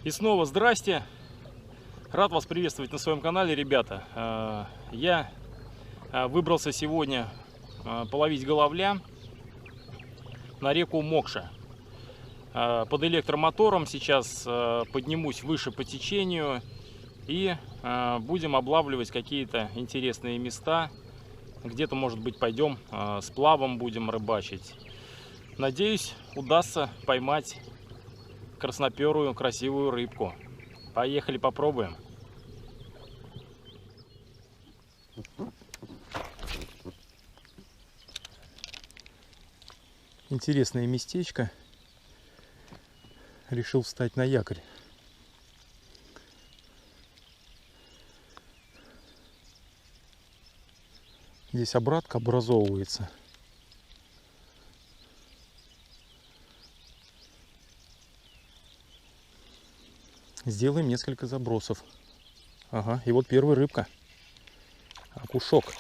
И снова здрасте. Рад вас приветствовать на своем канале, ребята. Я выбрался сегодня половить головля на реку Мокша. Под электромотором сейчас поднимусь выше по течению и будем облавливать какие-то интересные места. Где-то, может быть, пойдем сплавом будем рыбачить. Надеюсь, удастся поймать красноперую красивую рыбку. Поехали, попробуем. Интересное местечко. Решил встать на якорь. Здесь обратка образовывается. Сделаем несколько забросов. Ага, и вот первая рыбка. Окушок.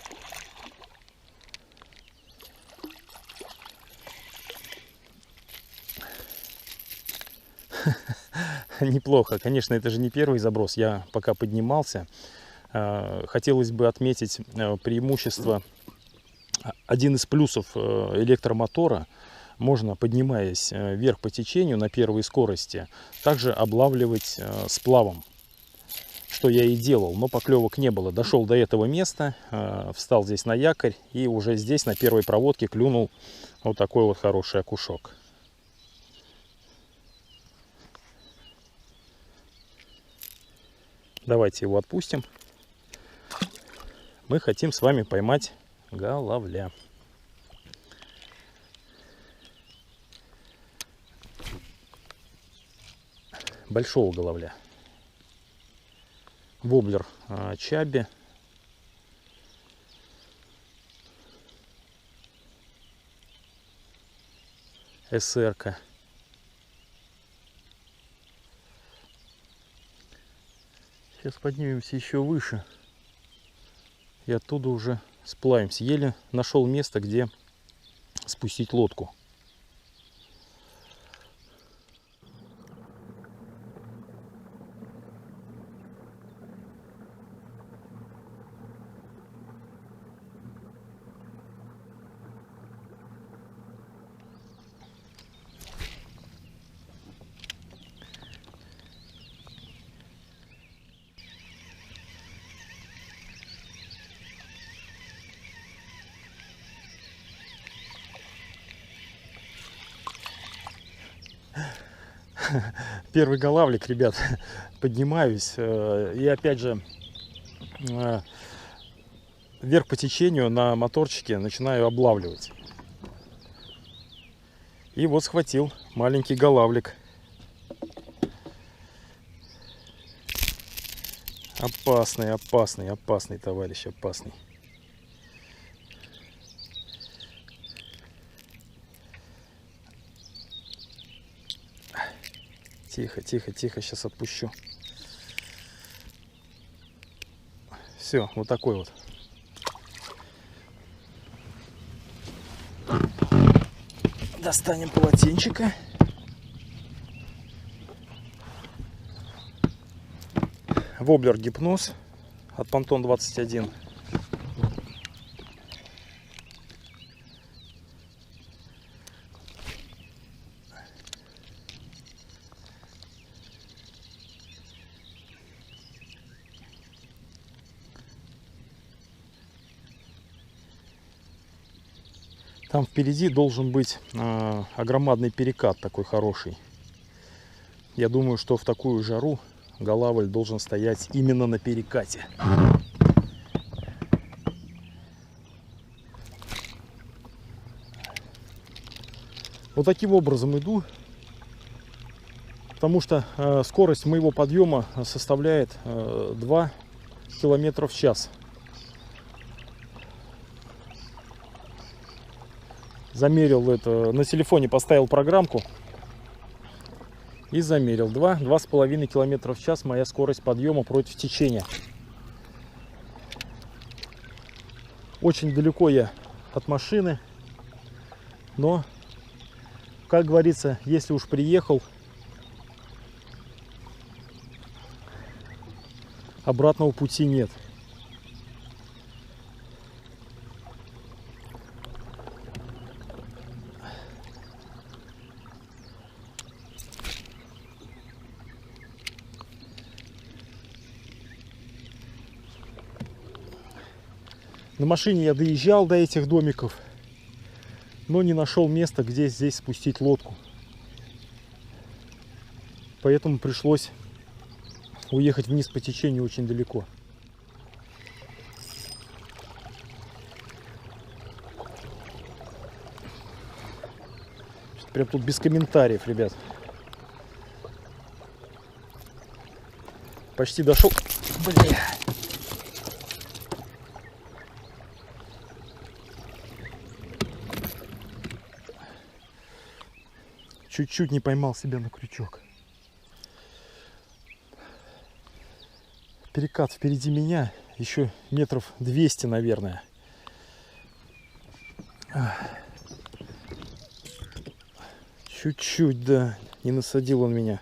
Неплохо. Конечно, это же не первый заброс. Я пока поднимался. Хотелось бы отметить преимущество. Один из плюсов электромотора. Можно, поднимаясь вверх по течению на первой скорости, также облавливать сплавом, что я и делал, но поклевок не было. Дошел до этого места, встал здесь на якорь и уже здесь на первой проводке клюнул вот такой вот хороший окушок. Давайте его отпустим. Мы хотим с вами поймать головля. Большого головля. Воблер Чаби. СР-ка. Сейчас поднимемся еще выше. И оттуда уже сплавимся. Еле нашел место, где спустить лодку. Первый голавлик, ребят, поднимаюсь и опять же вверх по течению на моторчике начинаю облавливать. И вот схватил маленький голавлик. Опасный, опасный, опасный, товарищ, опасный. Тихо, тихо, тихо, сейчас отпущу. Все, вот такой вот. Достанем полотенчика. Воблер Гипноз от Pantone 21. Там впереди должен быть огромадный перекат такой хороший. Я думаю, что в такую жару голавль должен стоять именно на перекате. Вот таким образом иду, потому что скорость моего подъема составляет 2 км в час. Замерил это на телефоне, поставил программку и замерил 2–2,5 км в час моя скорость подъема против течения. Очень далеко я от машины, но, как говорится, если уж приехал, Обратного пути нет. На машине я доезжал до этих домиков, но не нашел места, где здесь спустить лодку. Поэтому пришлось уехать вниз по течению очень далеко. Прям тут без комментариев, ребят. Почти дошел. Бля. Чуть-чуть не поймал себя на крючок. Перекат впереди меня. Еще метров 200, наверное. Чуть-чуть, да. Не насадил он меня.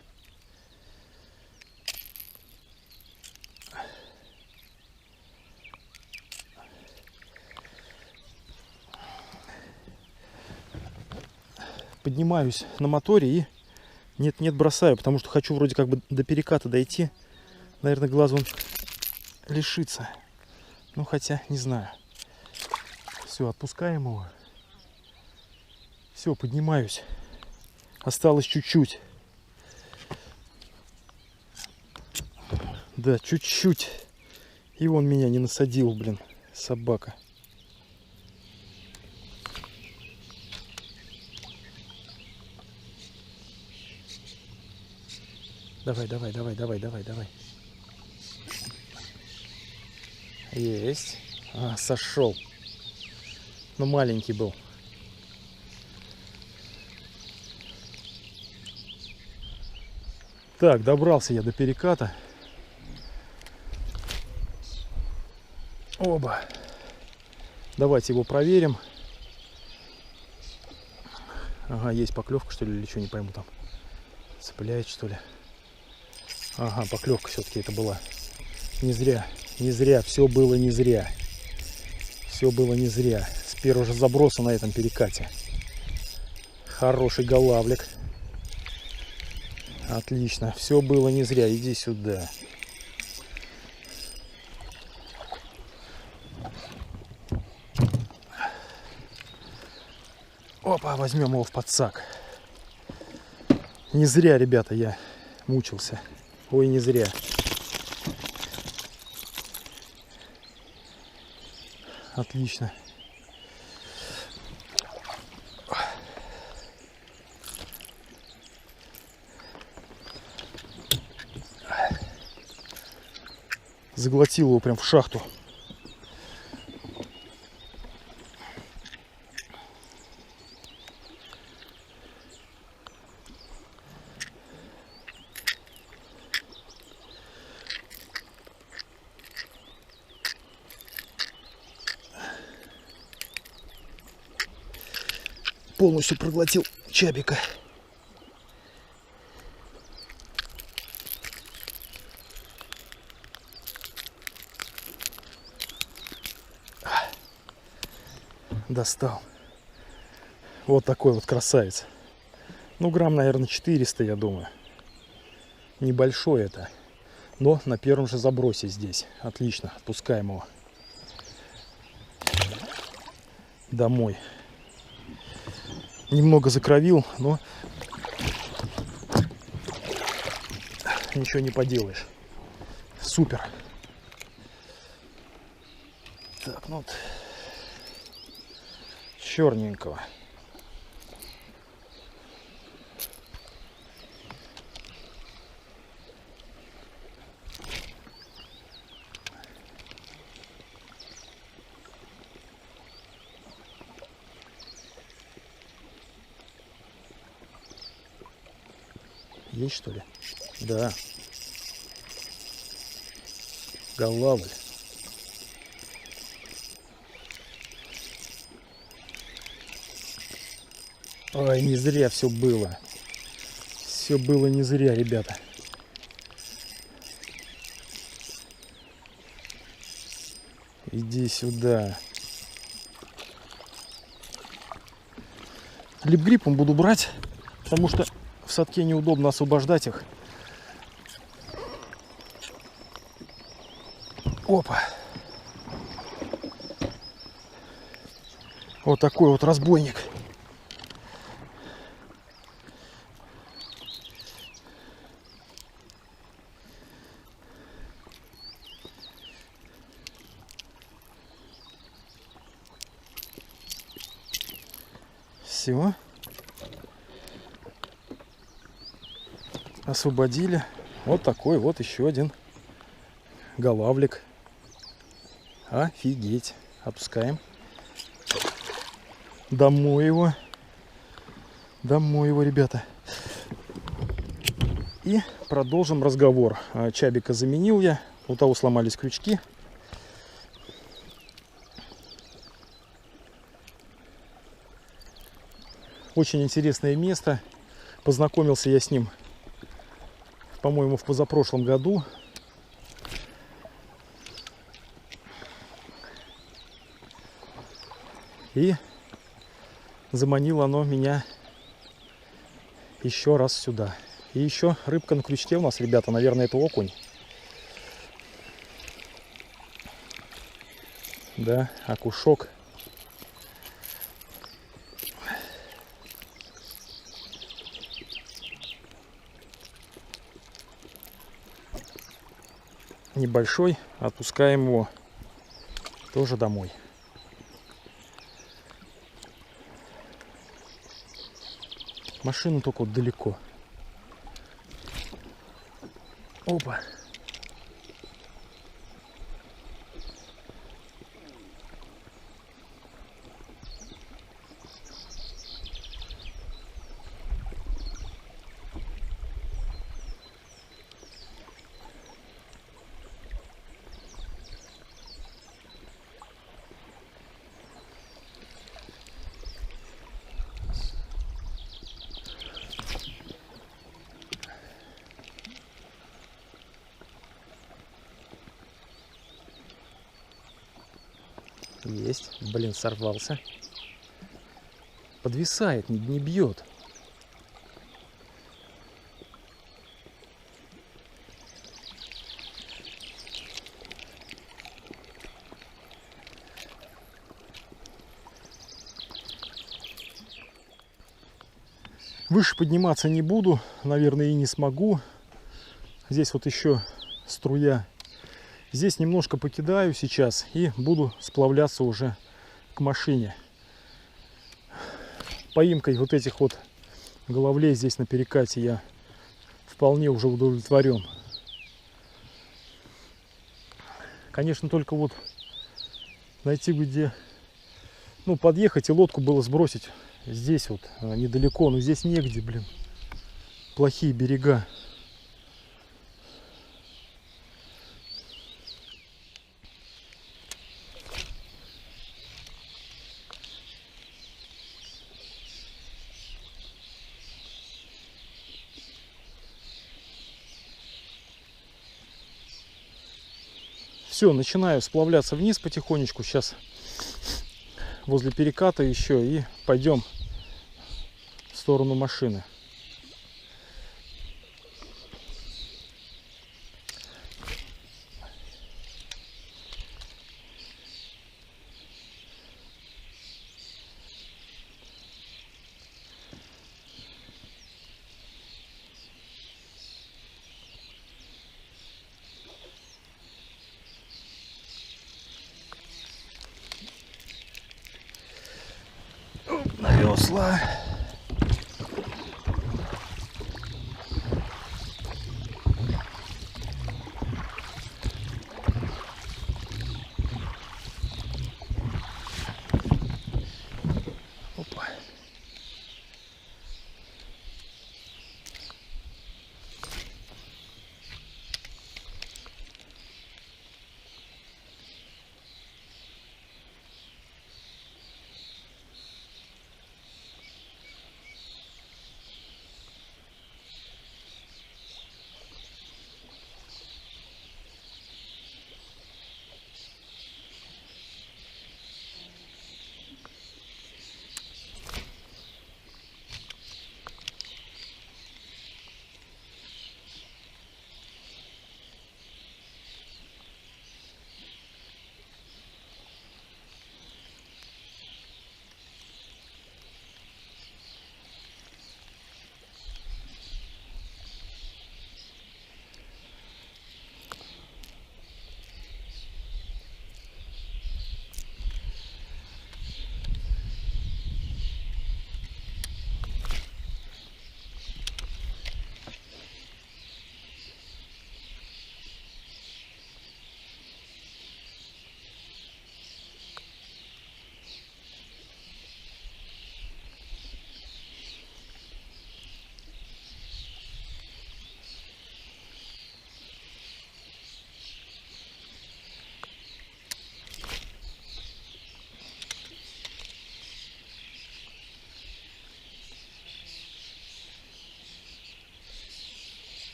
Поднимаюсь на моторе и нет-нет бросаю, потому что хочу вроде как бы до переката дойти. Наверное, глаз он лишится. Ну, хотя, не знаю. Все, отпускаем его. Все, поднимаюсь. Осталось чуть-чуть. Да, чуть-чуть. И он меня не насадил, блин, собака. Давай, давай, давай, давай, давай, давай. Есть. А, сошел. Ну, маленький был. Так, добрался я до переката. Оба. Давайте его проверим. Ага, есть поклевка, что ли, или что, не пойму там. Цепляет, что ли. Ага, поклевка все-таки это была. Не зря, не зря, все было не зря. Все было не зря. С первого же заброса на этом перекате. Хороший голавлик. Отлично, все было не зря. Иди сюда. Опа, возьмем его в подсак. Не зря, ребята, я мучился. Ой, не зря. Отлично. Заглотил его прям в шахту. Полностью проглотил чабика. Достал. Вот такой вот красавец. Ну, грамм, наверное, 400, я думаю. Небольшой это. Но на первом же забросе здесь. Отлично. Отпускаем его. Домой. Немного закровил, но ничего не поделаешь. Супер. Так, ну вот. Черненького. Есть, что ли? Да. Голавль. Ой, не зря все было. Все было не зря, ребята. Иди сюда. Липгриппом буду брать, потому что в садке неудобно освобождать их. Опа. Вот такой вот разбойник. Все. Освободили. Вот такой вот еще один голавлик. Офигеть. Отпускаем. Домой его. Домой его, ребята. И продолжим разговор. Чабика заменил я. У того сломались крючки. Очень интересное место. Познакомился я с ним, по-моему, в позапрошлом году. И заманило оно меня еще раз сюда. И еще рыбка на крючке у нас, ребята, наверное, это окунь. Да, окушок. Небольшой, отпускаем его тоже домой. Машина только вот далеко. Опа. Есть. Блин, сорвался. Подвисает, не бьет. Выше подниматься не буду, наверное, и не смогу. Здесь вот еще струя. Здесь немножко покидаю сейчас и буду сплавляться уже к машине. Поимкой вот этих вот головлей здесь на перекате я вполне уже удовлетворен. Конечно, только вот найти где, ну, подъехать и лодку было сбросить здесь вот недалеко, но здесь негде, блин. Плохие берега. Все, начинаю сплавляться вниз потихонечку. Сейчас возле переката еще и пойдем в сторону машины. На весла. Опа.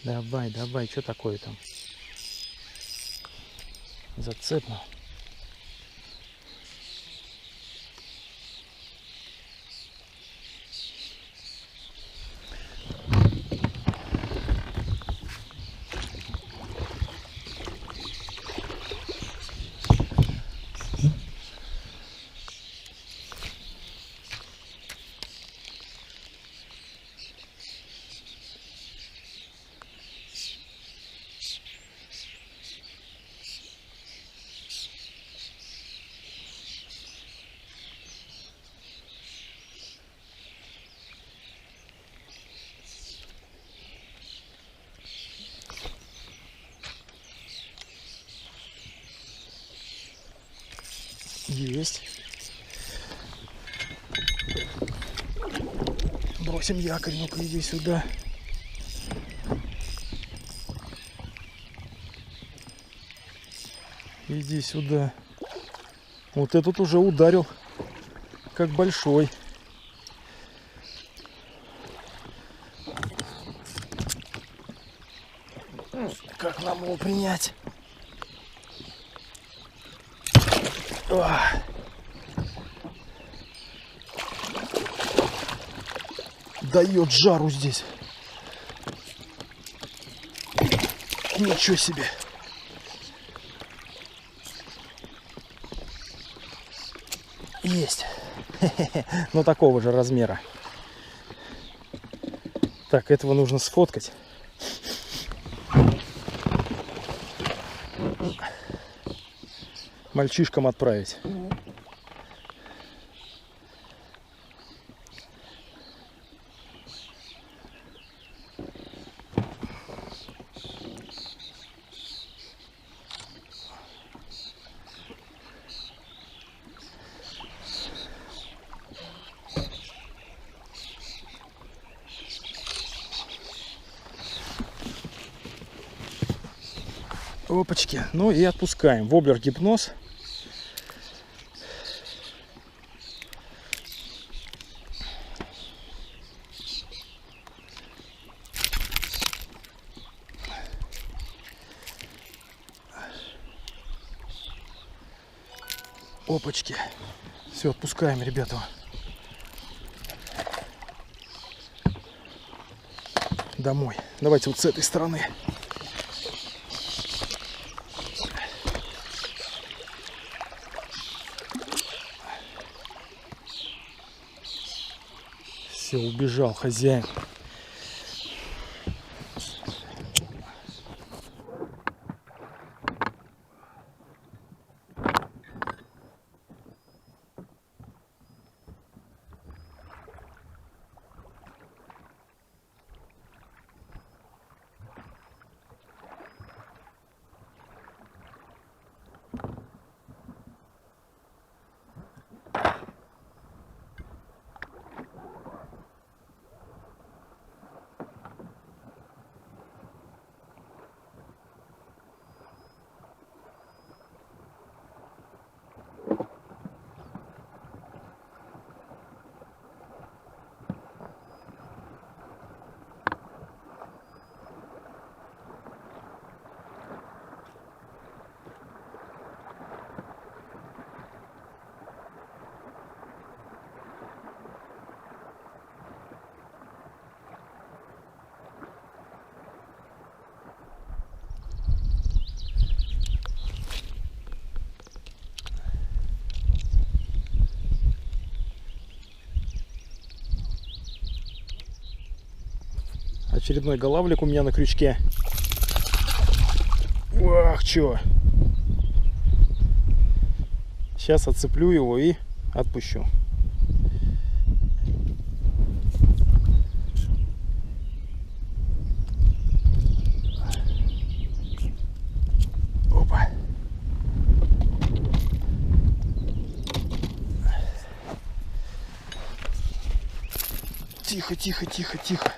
Давай, давай, что такое там? Зацепно. Есть. Бросим якорь, ну-ка иди сюда. Иди сюда. Вот этот уже ударил, как большой. Как нам его принять? Дает жару здесь. Ничего себе. Есть. Но такого же размера. Так, этого нужно сфоткать. Мальчишкам отправить. Опачки. Ну и отпускаем. Воблер гипноз. Опачки. Все, отпускаем, ребята. Домой. Давайте вот с этой стороны. Все, убежал хозяин. Очередной голавлик у меня на крючке. Ах, чё. Сейчас отцеплю его и отпущу. Опа. Тихо, тихо, тихо, тихо.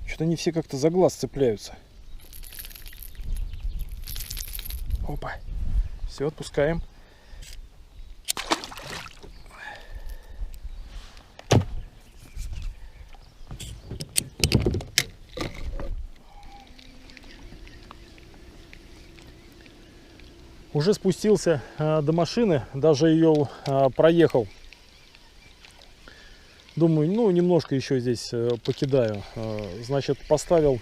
Что-то они все как-то за глаз цепляются. Опа. Все, отпускаем. Уже спустился до машины, даже ее проехал. Думаю, ну немножко еще здесь покидаю. Значит, поставил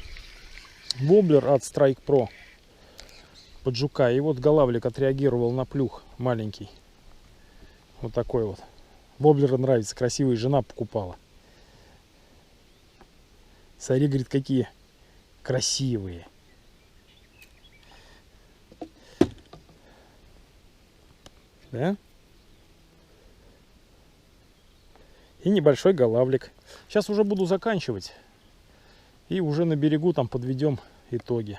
воблер от Strike Pro под жука. И вот голавлик отреагировал на плюх маленький. Вот такой вот. Воблеры нравится, красивый, жена покупала. Смотри, говорит, какие красивые. Да? И небольшой голавлик. Сейчас уже буду заканчивать. И уже на берегу там подведем итоги.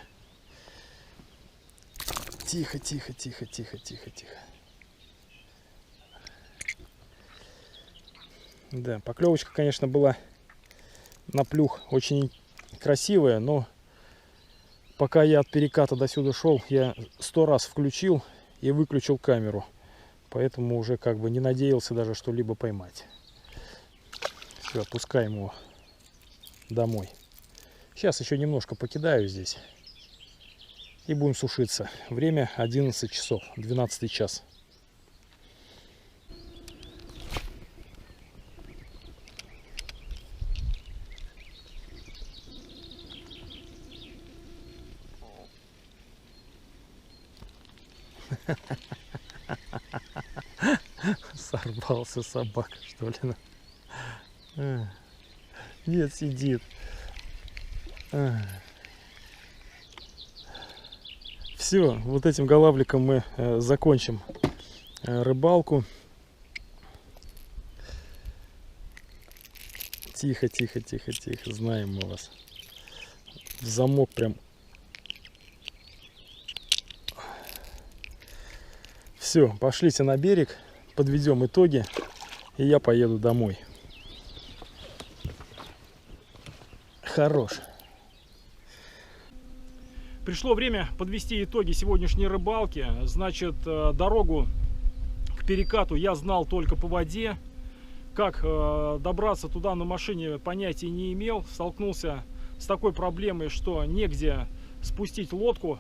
Тихо, тихо, тихо, тихо, тихо, тихо. Да, поклевочка, конечно, была на плюх очень красивая, но пока я от переката до сюда шел, я 100 раз включил и выключил камеру. Поэтому уже как бы не надеялся даже что-либо поймать. Все, отпускаем его домой. Сейчас еще немножко покидаю здесь. И будем сушиться. Время 11 часов, 12 час. Сорвался собака, что ли? Нет, сидит. Все, вот этим голавликом мы закончим рыбалку. Тихо, тихо, тихо, тихо. Знаем мы вас. В замок прям. Все, пошлите на берег, подведем итоги, и я поеду домой. Хорош. Пришло время подвести итоги сегодняшней рыбалки. Значит, дорогу к перекату я знал только по воде. Как добраться туда на машине, понятия не имел. Столкнулся с такой проблемой, что негде спустить лодку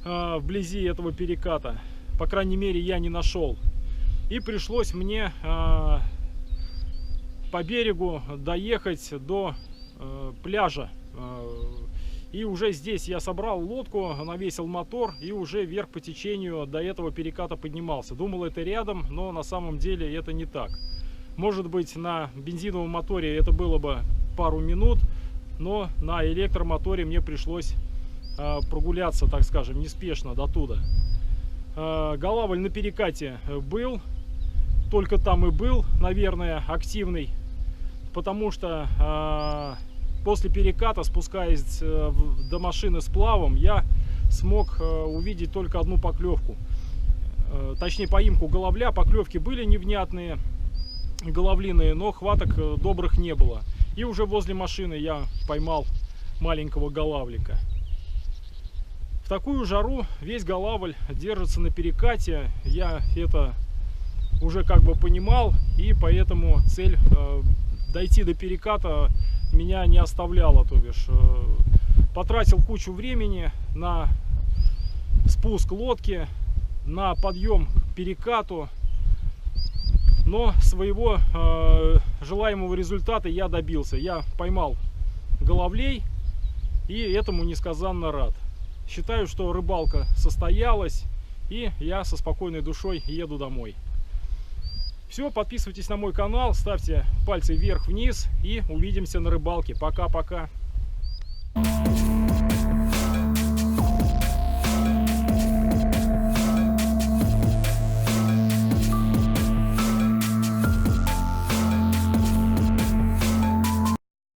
вблизи этого переката. По крайней мере, я не нашел. И пришлось мне по берегу доехать до пляжа. И уже здесь я собрал лодку, навесил мотор и уже вверх по течению до этого переката поднимался. Думал, это рядом, но на самом деле это не так. Может быть, на бензиновом моторе это было бы пару минут, но на электромоторе мне пришлось прогуляться, так скажем, неспешно до туда. Голавль на перекате был, только там и был, наверное, активный, потому что после переката, спускаясь до машины с плавом, я смог увидеть только одну поклевку, точнее поимку головля. Поклевки были невнятные, головлиные, но хваток добрых не было. И уже возле машины я поймал маленького голавлика. В такую жару весь голавль держится на перекате. Я это уже как бы понимал, и поэтому цель дойти до переката меня не оставляла. То бишь потратил кучу времени на спуск лодки, на подъем к перекату, но своего желаемого результата я добился. Я поймал головлей, и этому несказанно рад. Считаю, что рыбалка состоялась, и я со спокойной душой еду домой. Все, подписывайтесь на мой канал, ставьте пальцы вверх-вниз, и увидимся на рыбалке. Пока-пока.